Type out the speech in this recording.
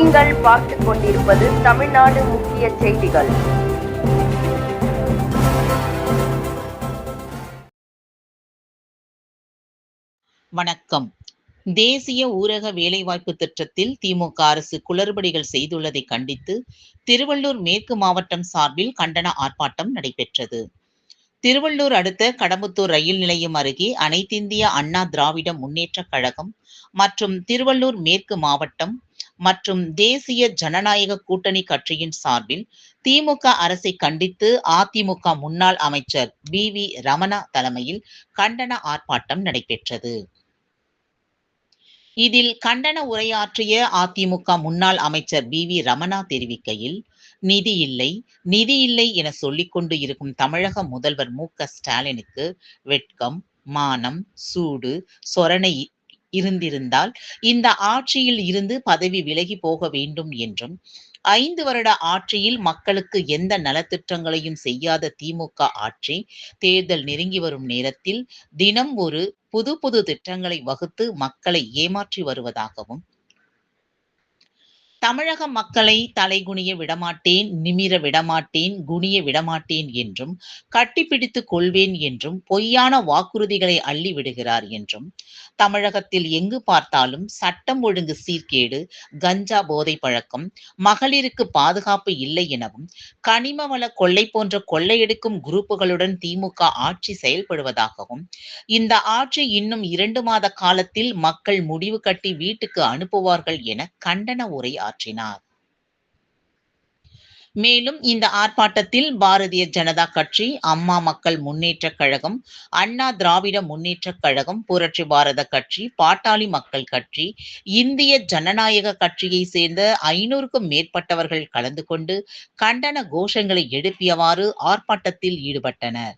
நீங்கள் பார்த்துக் கொண்டிருப்பது தமிழ்நாடு முக்கிய செய்திகள். வணக்கம். தேசிய ஊரக வேலைவாய்ப்பு திட்டத்தில் திமுக அரசு குளறுபடிகள் செய்துள்ளதை கண்டித்து திருவள்ளூர் மேற்கு மாவட்டம் சார்பில் கண்டன ஆர்ப்பாட்டம் நடைபெற்றது. திருவள்ளூர் அடுத்த கடம்பத்தூர் ரயில் நிலையம் அருகே அனைத்திந்திய அண்ணா திராவிட முன்னேற்றக் கழகம் மற்றும் திருவள்ளூர் மேற்கு மாவட்டம் மற்றும் தேசிய ஜனநாயக கூட்டணி கட்சியின் சார்பில் திமுக அரசை கண்டித்து அதிமுக முன்னாள் அமைச்சர் வி. ரமணா தலைமையில் கண்டன ஆர்ப்பாட்டம் நடைபெற்றது. இதில் கண்டன உரையாற்றிய அதிமுக முன்னாள் அமைச்சர் வி. ரமணா தெரிவிக்கையில், நிதி இல்லை என சொல்லிக் கொண்டு இருக்கும் தமிழக முதல்வர் மு.க.ஸ்டாலினுக்கு வெட்கம், மானம், சூடு, சொரணை இருந்திருந்தால் இந்த ஆட்சியில் இருந்து பதவி விலகி போக வேண்டும் என்றும், 5 வருட ஆட்சியில் மக்களுக்கு எந்த நலத்திட்டங்களையும் செய்யாத திமுக ஆட்சி தேர்தல் நெருங்கி வரும் நேரத்தில் தினம் ஒரு புது திட்டங்களை வகுத்து மக்களை ஏமாற்றி வருவதாகவும், தமிழக மக்களை தலைகுனிய விடமாட்டேன், நிமிர விடமாட்டேன், குனிய விடமாட்டேன் என்றும், கட்டிப்பிடித்துக் கொள்வேன் என்றும் பொய்யான வாக்குறுதிகளை அள்ளி விடுகிறார் என்றும், தமிழகத்தில் எங்கு பார்த்தாலும் சட்டம் ஒழுங்கு சீர்கேடு, கஞ்சா போதை பழக்கம், மகளிருக்கு பாதுகாப்பு இல்லை எனவும், கனிம வள கொள்ளை போன்ற கொள்ளையடிக்கும் குரூப்புகளுடன் திமுக ஆட்சி செயல்படுவதாகவும், இந்த ஆட்சி இன்னும் 2 மாத காலத்தில் மக்கள் முடிவு கட்டி வீட்டுக்கு அனுப்புவார்கள் என கண்டன உரை ஆற்றினார். மேலும் இந்த ஆர்ப்பாட்டத்தில் பாரதிய ஜனதா கட்சி, அம்மா மக்கள் முன்னேற்றக் கழகம், அண்ணா திராவிட முன்னேற்றக் கழகம், புரட்சி பாரத கட்சி, பாட்டாளி மக்கள் கட்சி, இந்திய ஜனநாயக கட்சியை சேர்ந்த 500க்கும் மேற்பட்டவர்கள் கலந்து கொண்டு கண்டன கோஷங்களை எழுப்பியவாறு ஆர்ப்பாட்டத்தில் ஈடுபட்டனர்.